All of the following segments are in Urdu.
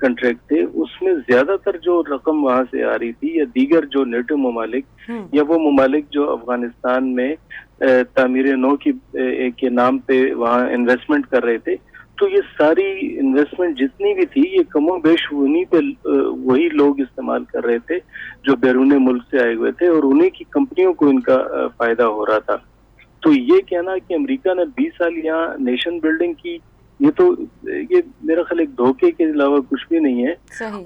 کنٹریکٹ تھے اس میں زیادہ تر جو رقم وہاں سے آ رہی تھی یا دیگر جو نیٹو ممالک یا وہ ممالک جو افغانستان میں تعمیر نو کے نام پہ وہاں انویسٹمنٹ کر رہے تھے، تو یہ ساری انویسٹمنٹ جتنی بھی تھی یہ کم و بیش انہی پہ وہی لوگ استعمال کر رہے تھے جو بیرون ملک سے آئے ہوئے تھے، اور انہی کی کمپنیوں کو ان کا فائدہ ہو رہا تھا. تو یہ کہنا کہ امریکہ نے 20 سال یہاں نیشن بلڈنگ کی، یہ میرا خیال ایک دھوکے کے علاوہ کچھ بھی نہیں ہے.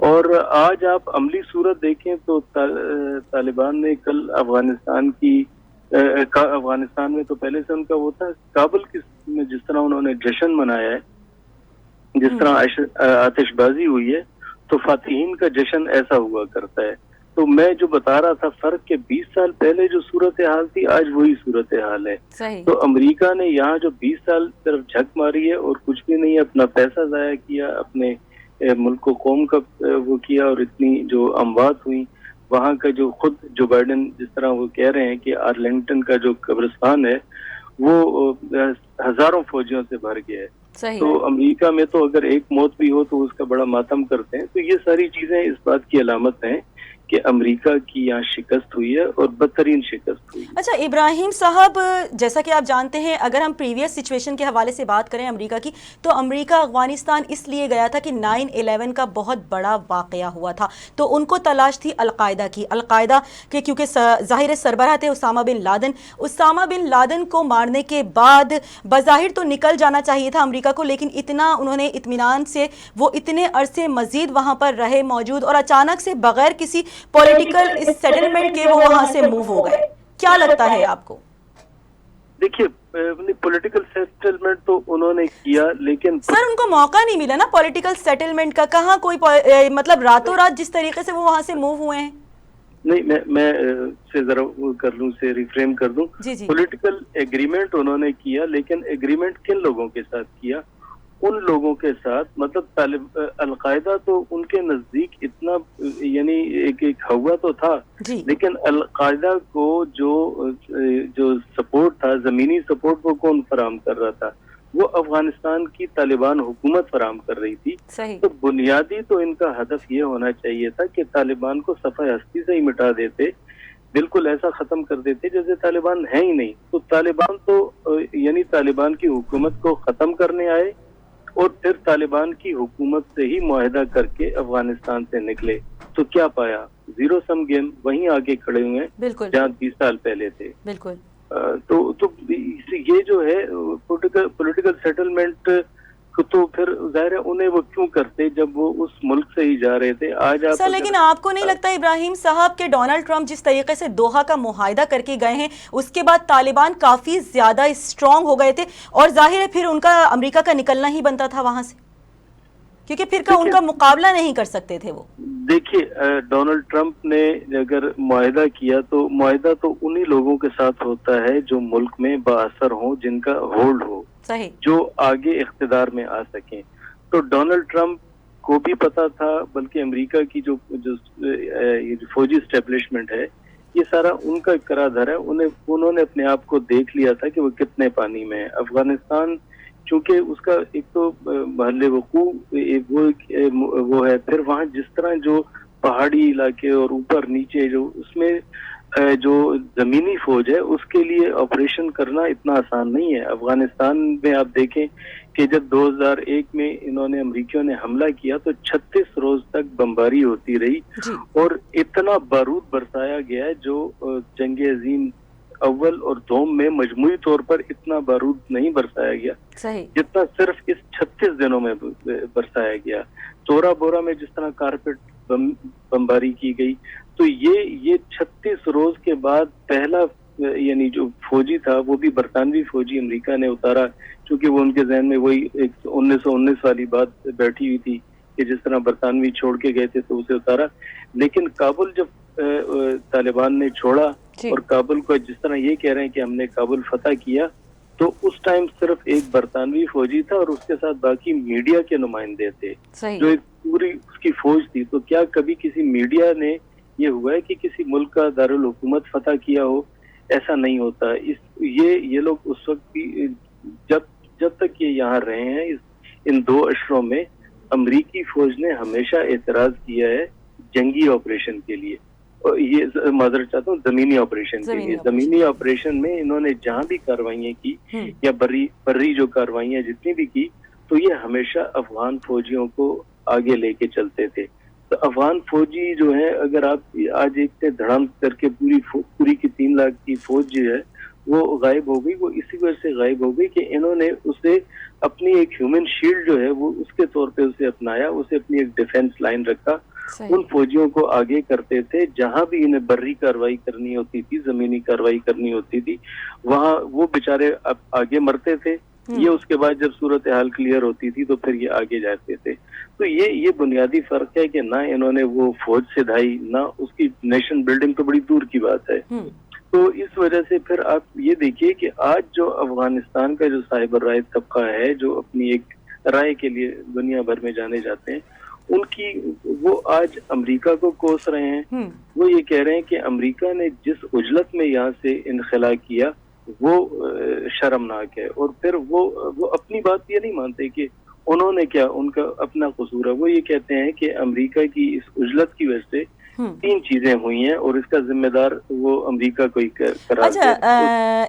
اور آج آپ عملی صورت دیکھیں تو طالبان نے کل افغانستان میں تو پہلے سے ان کا وہ تھا، کابل میں جس طرح انہوں نے جشن منایا ہے، جس طرح آتش بازی ہوئی ہے، تو فاتحین کا جشن ایسا ہوا کرتا ہے. تو میں جو بتا رہا تھا فرق کہ 20 سال پہلے جو صورتحال تھی آج وہی صورتحال ہے. تو امریکہ نے یہاں جو 20 سال طرف جھک ماری ہے اور کچھ بھی نہیں، اپنا پیسہ ضائع کیا، اپنے ملک و قوم کا وہ کیا، اور اتنی جو اموات ہوئی وہاں کا، جو خود جو بائیڈن جس طرح وہ کہہ رہے ہیں کہ آرلنگٹن کا جو قبرستان ہے وہ ہزاروں فوجیوں سے بھر گیا ہے. تو امریکہ میں تو اگر ایک موت بھی ہو تو اس کا بڑا ماتم کرتے ہیں. تو یہ ساری چیزیں اس بات کی علامت ہیں کہ امریکہ کی یہاں شکست ہوئی ہے اور بدترین شکست ہوئی ہے. اچھا ابراہیم صاحب، جیسا کہ آپ جانتے ہیں اگر ہم پریویس سچویشن کے حوالے سے بات کریں امریکہ کی، تو امریکہ افغانستان اس لیے گیا تھا کہ 9/11 کا بہت بڑا واقعہ ہوا تھا، تو ان کو تلاش تھی القاعدہ کی، القاعدہ کے کیونکہ ظاہر سربراہ تھے اسامہ بن لادن کو مارنے کے بعد بظاہر تو نکل جانا چاہیے تھا امریکہ کو، لیکن اتنا انہوں نے اطمینان سے وہ اتنے عرصے مزید وہاں پر رہے موجود، اور اچانک سے بغیر کسی پولیٹیکل سیٹلمنٹ کے وہ وہاں سے موو ہو گئے. کیا لگتا ہے آپ کو؟ دیکھیے پولیٹیکل سیٹلمنٹ تو انہوں نے کیا، لیکن سر ان کو موقع نہیں ملا نا پولیٹیکل سیٹلمنٹ کا. کہاں کوئی مطلب راتوں رات جس طریقے سے وہ وہاں سے موو ہوئے ہیں. نہیں، میں سے ذرا کر لوں، سے ریفریم کر دوں. پولیٹیکل ایگریمنٹ انہوں نے کیا، لیکن ایگریمنٹ کن لوگوں کے ساتھ کیا؟ ان لوگوں کے ساتھ، مطلب القاعدہ تو ان کے نزدیک اتنا یعنی ایک ہوا تو تھا، لیکن القاعدہ کو جو سپورٹ تھا، زمینی سپورٹ، وہ کون فراہم کر رہا تھا؟ وہ افغانستان کی طالبان حکومت فراہم کر رہی تھی. تو بنیادی تو ان کا ہدف یہ ہونا چاہیے تھا کہ طالبان کو صفحہ ہستی سے ہی مٹا دیتے، بالکل ایسا ختم کر دیتے جیسے طالبان ہے ہی نہیں. تو طالبان تو یعنی طالبان کی حکومت کو ختم کرنے آئے اور پھر طالبان کی حکومت سے ہی معاہدہ کر کے افغانستان سے نکلے. تو کیا پایا؟ زیرو سم گیم، وہیں آگے کھڑے ہوئے ہیں جہاں 20 سال پہلے تھے. بالکل. تو یہ جو ہے پولیٹیکل سیٹلمنٹ تو پھر ظاہر ہے انہیں وہ کیوں کرتے جب وہ اس ملک سے ہی جا رہے تھے. آج آپ لیکن آپ کو نہیں لگتا ابراہیم صاحب کہ ڈونلڈ ٹرمپ جس طریقے سے دوحہ کا معاہدہ کر کے گئے ہیں، اس کے بعد طالبان کافی زیادہ اسٹرانگ ہو گئے تھے، اور ظاہر ہے پھر ان کا امریکہ کا نکلنا ہی بنتا تھا وہاں سے، کیونکہ پھر ان کا مقابلہ نہیں کر سکتے تھے وہ. دیکھیے ڈونلڈ ٹرمپ نے اگر معاہدہ کیا تو معاہدہ تو انہی لوگوں کے ساتھ ہوتا ہے جو ملک میں بااثر ہوں، جن کا ہولڈ ہو، جو آگے اقتدار میں آ سکیں. تو ڈونلڈ ٹرمپ کو بھی پتا تھا، بلکہ امریکہ کی جو فوجی اسٹیبلشمنٹ ہے یہ سارا ان کا کرا دھر ہے. انہوں نے اپنے آپ کو دیکھ لیا تھا کہ وہ کتنے پانی میں ہے. افغانستان چونکہ اس کا ایک تو محل وقوع وہ ہے، پھر وہاں جس طرح جو پہاڑی علاقے اور اوپر نیچے جو اس میں جو زمینی فوج ہے اس کے لیے آپریشن کرنا اتنا آسان نہیں ہے. افغانستان میں آپ دیکھیں کہ جب 2001 میں انہوں نے امریکیوں نے حملہ کیا تو 36 روز تک بمباری ہوتی رہی، اور اتنا بارود برسایا گیا ہے جو جنگ عظیم اول اور دوم میں مجموعی طور پر اتنا بارود نہیں برسایا گیا جتنا صرف اس 36 دنوں میں برسایا گیا. تورا بورا میں جس طرح کارپیٹ بمباری کی گئی. تو یہ 36 روز کے بعد پہلا یعنی جو فوجی تھا وہ بھی برطانوی فوجی امریکہ نے اتارا، چونکہ وہ ان کے ذہن میں وہی 1919 والی بات بیٹھی ہوئی تھی کہ جس طرح برطانوی چھوڑ کے گئے تھے تو اسے اتارا. لیکن کابل جب طالبان نے چھوڑا اور کابل کو جس طرح یہ کہہ رہے ہیں کہ ہم نے کابل فتح کیا، تو اس ٹائم صرف ایک برطانوی فوجی تھا اور اس کے ساتھ باقی میڈیا کے نمائندے تھے جو ایک پوری اس کی فوج تھی. تو کیا کبھی کسی میڈیا نے یہ ہوا ہے کہ کسی ملک کا دارالحکومت فتح کیا ہو؟ ایسا نہیں ہوتا. یہ لوگ اس وقت بھی جب تک یہ یہاں رہے ہیں ان 2 اشروں میں، امریکی فوج نے ہمیشہ اعتراض کیا ہے جنگی آپریشن کے لیے، اور یہ معذرت چاہتا ہوں زمینی آپریشن کے لیے. زمینی آپریشن میں انہوں نے جہاں بھی کاروائیاں کی یا بری جو کاروائیاں جتنی بھی کی، تو یہ ہمیشہ افغان فوجیوں کو آگے لے کے چلتے تھے. تو افغان فوجی جو ہے، اگر آپ آج ایک سے دھڑام کر کے پوری کی 3 لاکھ کی فوج جو ہے وہ غائب ہو گئی، وہ اسی وجہ سے غائب ہو گئی کہ انہوں نے اسے اپنی ایک ہیومن شیلڈ جو ہے وہ اس کے طور پہ اسے اپنایا، اسے اپنی ایک ڈیفنس لائن رکھا. ان فوجیوں کو آگے کرتے تھے جہاں بھی انہیں بری کاروائی کرنی ہوتی تھی، زمینی کاروائی کرنی ہوتی تھی، وہاں وہ بیچارے آگے مرتے تھے. یہ اس کے بعد جب صورتحال کلیئر ہوتی تھی تو پھر یہ آگے جاتے تھے. تو یہ بنیادی فرق ہے کہ نہ انہوں نے وہ فوج سے دھائی، نہ اس کی نیشن بلڈنگ تو بڑی دور کی بات ہے. تو اس وجہ سے پھر آپ یہ دیکھیے کہ آج جو افغانستان کا جو صاحب الرائے طبقہ ہے، جو اپنی ایک رائے کے لیے دنیا بھر میں جانے جاتے ہیں، ان کی وہ آج امریکہ کو کوس رہے ہیں. وہ یہ کہہ رہے ہیں کہ امریکہ نے جس عجلت میں یہاں سے انخلا کیا وہ شرمناک ہے. اور پھر وہ اپنی بات یہ نہیں مانتے کہ انہوں نے کیا، ان کا اپنا قصور ہے. وہ یہ کہتے ہیں کہ امریکہ کی اس عجلت کی وجہ سے 3 چیزیں ہوئی ہیں اور اس کا ذمہ دار وہ امریکہ کو ہی قرار دے.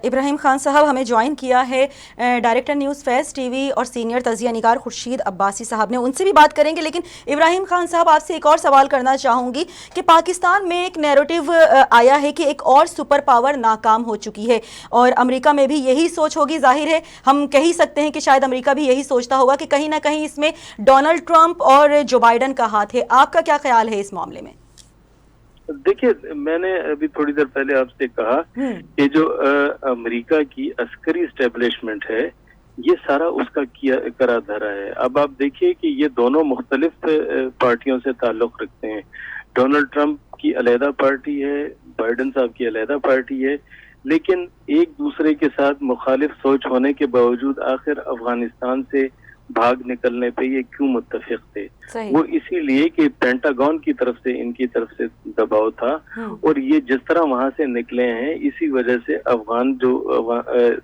ابراہیم خان صاحب ہمیں جوائن کیا ہے ڈائریکٹر نیوز فیس ٹی وی اور سینئر تجزیہ نگار خورشید عباسی صاحب نے، ان سے بھی بات کریں گے. لیکن ابراہیم خان صاحب آپ سے ایک اور سوال کرنا چاہوں گی کہ پاکستان میں ایک نیریٹو آیا ہے کہ ایک اور سپر پاور ناکام ہو چکی ہے، اور امریکہ میں بھی یہی سوچ ہوگی. ظاہر ہے ہم کہہ سکتے ہیں کہ شاید امریکہ بھی یہی سوچتا ہوگا کہ کہیں نہ کہیں اس میں ڈونلڈ ٹرمپ اور جو بائیڈن کا ہاتھ ہے. آپ کا کیا خیال ہے اس معاملے میں؟ دیکھیے، میں نے ابھی تھوڑی دیر پہلے آپ سے کہا کہ جو امریکہ کی عسکری اسٹیبلشمنٹ ہے یہ سارا اس کا کرا دھرا ہے. اب آپ دیکھیے کہ یہ دونوں مختلف پارٹیوں سے تعلق رکھتے ہیں. ڈونلڈ ٹرمپ کی علیحدہ پارٹی ہے، بائیڈن صاحب کی علیحدہ پارٹی ہے، لیکن ایک دوسرے کے ساتھ مخالف سوچ ہونے کے باوجود آخر افغانستان سے بھاگ نکلنے پہ یہ کیوں متفق تھے؟ وہ اسی لیے کہ پینٹاگون کی طرف سے ان کی طرف سے دباؤ تھا، اور یہ جس طرح وہاں سے نکلے ہیں اسی وجہ سے افغان جو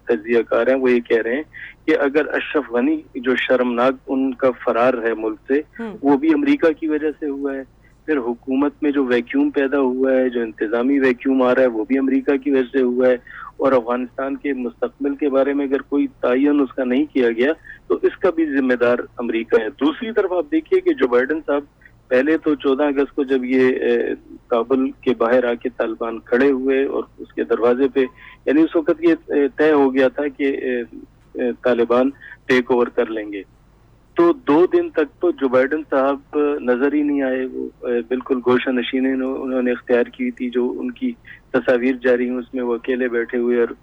تجزیہ کار ہیں وہ یہ کہہ رہے ہیں کہ اگر اشرف غنی جو شرمناک ان کا فرار ہے ملک سے، وہ بھی امریکہ کی وجہ سے ہوا ہے. پھر حکومت میں جو ویکیوم پیدا ہوا ہے، جو انتظامی ویکیوم آ رہا ہے، وہ بھی امریکہ کی وجہ سے ہوا ہے. اور افغانستان کے مستقبل کے بارے میں اگر کوئی تعین اس کا نہیں کیا گیا تو اس کا بھی ذمہ دار امریکہ ہے. دوسری طرف آپ دیکھیے کہ جو بائیڈن صاحب پہلے تو 14 اگست کو جب یہ کابل کے باہر آ کے طالبان کھڑے ہوئے اور اس کے دروازے پہ، یعنی اس وقت یہ طے ہو گیا تھا کہ طالبان ٹیک اوور کر لیں گے، تو 2 دن تک تو جو بائیڈن صاحب نظر ہی نہیں آئے. وہ بالکل گوشہ نشینی انہوں نے اختیار کی تھی. جو ان کی تصاویر جاری ہیں اس میں وہ اکیلے بیٹھے ہوئے اور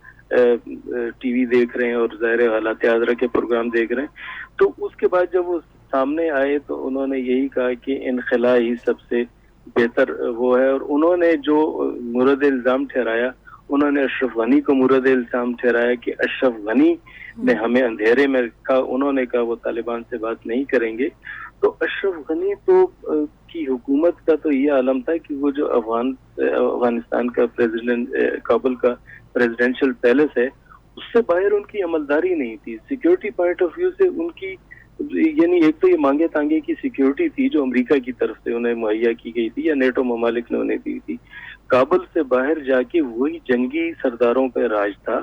ٹی وی دیکھ رہے ہیں اور ظاہر حالات حاضرہ کے پروگرام دیکھ رہے ہیں. تو اس کے بعد جب وہ سامنے آئے تو انہوں نے یہی کہا کہ انخلا ہی سب سے بہتر وہ ہے، اور انہوں نے جو مورد الزام ٹھہرایا، انہوں نے اشرف غنی کو مورد الزام ٹھہرایا کہ اشرف غنی نے ہمیں اندھیرے میں رکھا. انہوں نے کہا وہ طالبان سے بات نہیں کریں گے. تو اشرف غنی تو کی حکومت کا تو یہ عالم تھا کہ وہ جو افغانستان کا پریزیڈنٹ، کابل کا پریزیڈینشل پیلس ہے، اس سے باہر ان کی عملداری نہیں تھی. سیکیورٹی پوائنٹ آف ویو سے ان کی، یعنی ایک تو یہ مانگے تانگے کی سیکیورٹی تھی جو امریکہ کی طرف سے انہیں مہیا کی گئی تھی یا نیٹو ممالک نے انہیں دی تھی. کابل سے باہر جا کے وہی جنگی سرداروں کا راج تھا،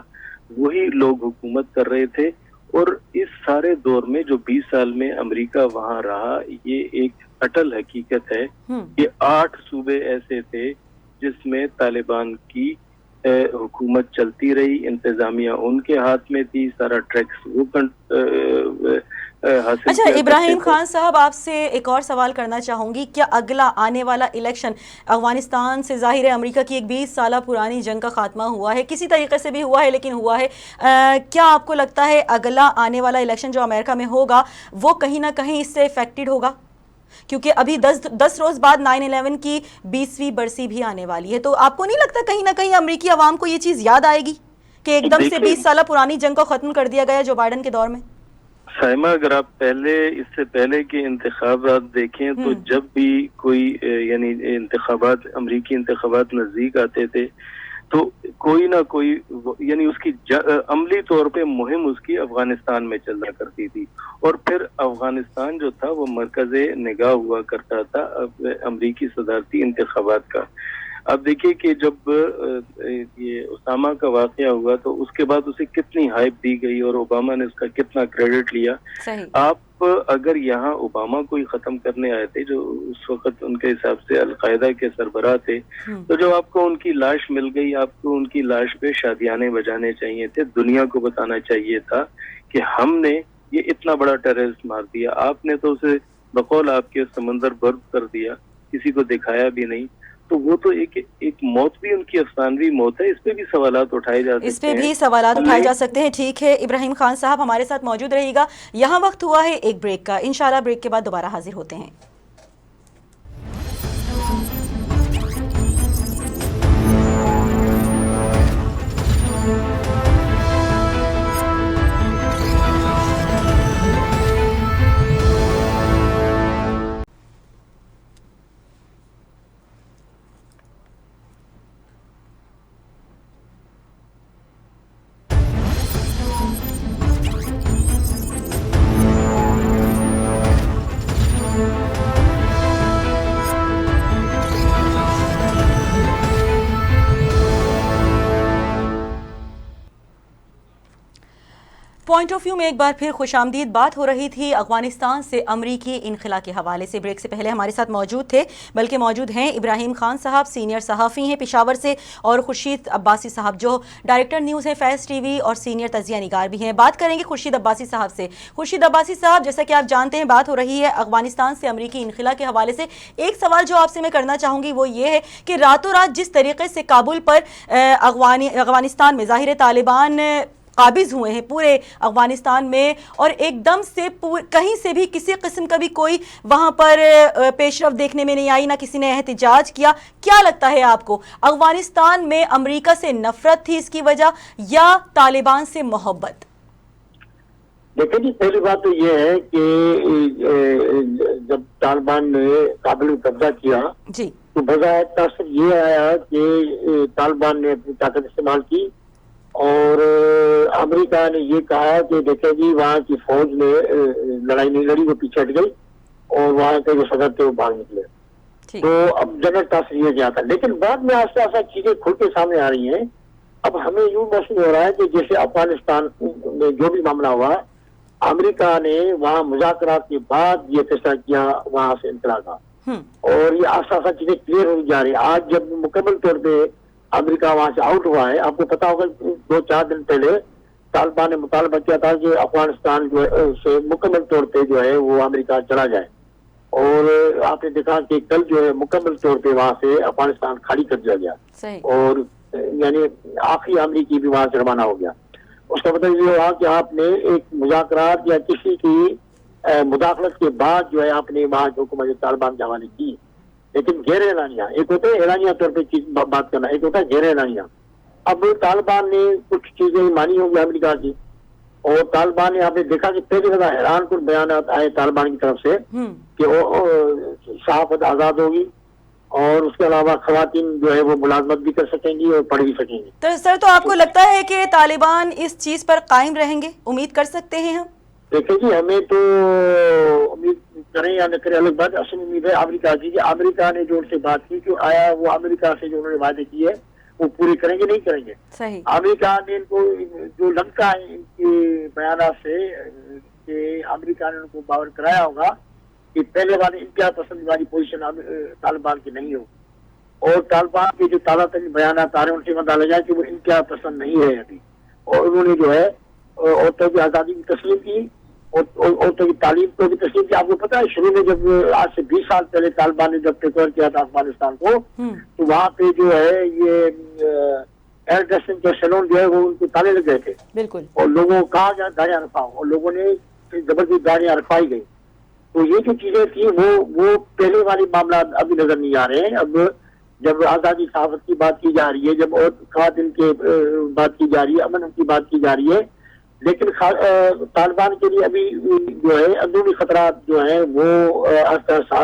وہی لوگ حکومت کر رہے تھے. اور اس سارے دور میں جو 20 سال میں امریکہ وہاں رہا، یہ ایک اٹل حقیقت ہے کہ 8 صوبے ایسے تھے جس میں طالبان کی حکومت چلتی رہی، انتظامیہ ان کے ہاتھ میں تھی، سارا ٹریکس وہ حاصل. اچھا ابراہیم خان صاحب، آپ سے ایک اور سوال کرنا چاہوں گی. کیا اگلا آنے والا الیکشن افغانستان سے، ظاہر ہے امریکہ کی ایک 20 سالہ پرانی جنگ کا خاتمہ ہوا ہے، کسی طریقے سے بھی ہوا ہے لیکن ہوا ہے، کیا آپ کو لگتا ہے اگلا آنے والا الیکشن جو امریکہ میں ہوگا وہ کہیں نہ کہیں اس سے افیکٹڈ ہوگا؟ کیونکہ ابھی 10 روز بعد 9/11 کی 20ویں برسی بھی آنے والی ہے. تو آپ کو نہیں لگتا کہیں نہ کہیں امریکی عوام کو یہ چیز یاد آئے گی کہ ایک دم سے 20 سالہ پرانی جنگ کو ختم کر دیا گیا جو بائیڈن کے دور میں؟ سائمہ، اگر آپ اس سے پہلے کے انتخابات دیکھیں تو جب بھی کوئی یعنی امریکی انتخابات نزدیک آتے تھے تو کوئی نہ کوئی یعنی اس کی عملی طور پہ مہم اس کی افغانستان میں چلا کرتی تھی، اور پھر افغانستان جو تھا وہ مرکز نگاہ ہوا کرتا تھا امریکی صدارتی انتخابات کا۔ اب دیکھیے کہ جب یہ اسامہ کا واقعہ ہوا تو اس کے بعد اسے کتنی ہائپ دی گئی اور اوباما نے اس کا کتنا کریڈٹ لیا۔ آپ اگر یہاں اوباما کو ہی ختم کرنے آئے تھے جو اس وقت ان کے حساب سے القاعدہ کے سربراہ تھے، تو جب آپ کو ان کی لاش مل گئی، آپ کو ان کی لاش پہ شادیانے بجانے چاہیے تھے، دنیا کو بتانا چاہیے تھا کہ ہم نے یہ اتنا بڑا ٹیررسٹ مار دیا۔ آپ نے تو اسے بقول آپ کے سمندر برف کر دیا، کسی کو دکھایا بھی نہیں۔ تو وہ تو ایک موت بھی ان کی افسانوی موت ہے، اس پہ بھی سوالات اٹھائے جا سکتے ہیں، اس پہ بھی سوالات اٹھائے جا سکتے ہیں۔ ٹھیک ہے ابراہیم خان صاحب ہمارے ساتھ موجود رہے گا، یہاں وقت ہوا ہے ایک بریک کا، انشاءاللہ بریک کے بعد دوبارہ حاضر ہوتے ہیں۔ پوائنٹ آف ویو میں ایک بار پھر خوش آمدید۔ بات ہو رہی تھی افغانستان سے امریکی انخلا کے حوالے سے۔ بریک سے پہلے ہمارے ساتھ موجود تھے، بلکہ موجود ہیں ابراہیم خان صاحب، سینئر صحافی ہیں پشاور سے، اور خورشید عباسی صاحب جو ڈائریکٹر نیوز ہیں فیض ٹی وی اور سینئر تجزیہ نگار بھی ہیں۔ بات کریں گے خورشید عباسی صاحب سے۔ خورشید عباسی صاحب، جیسا کہ آپ جانتے ہیں بات ہو رہی ہے افغانستان سے امریکی انخلا کے حوالے سے، ایک سوال جو آپ سے میں کرنا چاہوں گی وہ یہ ہے کہ راتوں رات جس طریقے سے کابل پر افغانستان میں ظاہر طالبان قابض ہوئے ہیں پورے افغانستان میں، اور ایک دم سے کہیں سے بھی کسی قسم کا بھی کوئی وہاں پر پیش رفت دیکھنے میں نہیں آئی، نہ کسی نے احتجاج کیا، کیا لگتا ہے آپ کو افغانستان میں امریکہ سے نفرت تھی اس کی وجہ یا طالبان سے محبت؟ دیکھیں جی، پہلی بات تو یہ ہے کہ جب طالبان نے کابل کو قبضہ کیا جی تو بظاہر تاثر یہ آیا کہ طالبان نے اپنی طاقت استعمال کی، اور امریکہ نے یہ کہا کہ دیکھیں جی وہاں کی فوج نے لڑائی نہیں لڑی، وہ پیچھے ہٹ گئی، اور وہاں کے جو صدر تھے وہ باہر نکلے۔ تو اب جنرل تاثر یہ گیا تھا، لیکن بعد میں آہستہ آہستہ چیزیں کھل کے سامنے آ رہی ہیں۔ اب ہمیں یوں محسوس ہو رہا ہے کہ جیسے افغانستان میں جو بھی معاملہ ہوا، امریکہ نے وہاں مذاکرات کے بعد یہ فیصلہ کیا وہاں سے انخلا کا، اور یہ آہستہ آہستہ چیزیں کلیئر ہوئی جا رہی ہیں۔ آج جب مکمل طور پہ امریکہ وہاں سے آؤٹ ہوا ہے، آپ کو پتا ہوگا 2-4 دن پہلے طالبان نے مطالبہ کیا تھا کہ افغانستان جو ہے سے مکمل طور پہ جو ہے وہ امریکہ چلا جائے، اور آپ نے دیکھا کہ کل جو ہے مکمل طور پہ وہاں سے افغانستان خالی کر دیا گیا، اور یعنی آخری امریکی بھی وہاں سے روانہ ہو گیا۔ اس کا مطلب یہ ہوا کہ آپ نے ایک مذاکرات یا کسی کی مداخلت کے بعد جو ہے آپ نے وہاں کی حکومت طالبان کے حوالے کی، لیکن غیر اعلانیہ، ایک ہوتا ہے اعلانیہ طور پہ بات کرنا، ایک ہوتا ہے غیر اعلانیہ۔ اب طالبان نے کچھ چیزیں مانی ہوں گی امریکہ کی، اور طالبان نے آپ نے دیکھا کہ پہلی دفعہ حیران کن بیانات آئے طالبان کی طرف سے کہ صحافت آزاد ہوگی، اور اس کے علاوہ خواتین جو ہے وہ ملازمت بھی کر سکیں گی اور پڑھ بھی سکیں گی۔ تو سر، تو آپ کو لگتا ہے کہ طالبان اس چیز پر قائم رہیں گے؟ امید کر سکتے ہیں ہم؟ دیکھیں جی، ہمیں تو امید کریں یا نہ کریں الگ بات، اصل امید ہے امریکہ کی، کہ امریکہ نے جو ان سے بات کی کہ آیا وہ امریکہ سے جو انہوں نے وعدے کیے وہ پوری کریں گے نہیں کریں گے۔ صحیح۔ امریکہ نے ان کو جو لنکا ہے ان کے بیانات سے کہ امریکہ نے ان کو باور کرایا ہوگا کہ پہلے والے انتہا پسند والی پوزیشن طالبان کی نہیں ہو، اور طالبان کے جو تازہ ترین بیانات آ رہے ہیں ان سے مدالا جائے کہ وہ انتہا پسند نہیں ہے ابھی، اور انہوں نے جو ہے عورتوں کی آزادی کی تسلیم کی، عورتوں کی تعلیم کو بھی تسلیم کی۔ آپ کو پتا ہے شروع میں جب آج سے 20 سال پہلے طالبان نے جب ٹیک اوور کیا تھا افغانستان کو، تو وہاں پہ جو ہے یہ ایئر ڈریسنگ کے سیلون جو ہے وہ ان کو تالے لگ گئے تھے، بالکل، اور لوگوں کو کہا گیا گاڑیاں رکھواؤ، اور لوگوں نے زبردستی گاڑیاں رکھوائی گئی۔ تو یہ جو چیزیں تھیں وہ پہلے والی معاملات ابھی نظر نہیں آ رہے ہیں۔ اب جب آزادی صحافت کی بات کی جا رہی ہے، جب اور خواتین کی بات کی جا رہی ہے، امن کی بات کی جا رہی ہے، لیکن طالبان کے لیے ابھی جو ہے اندرونی خطرات جو ہیں وہ آہستہ آہستہ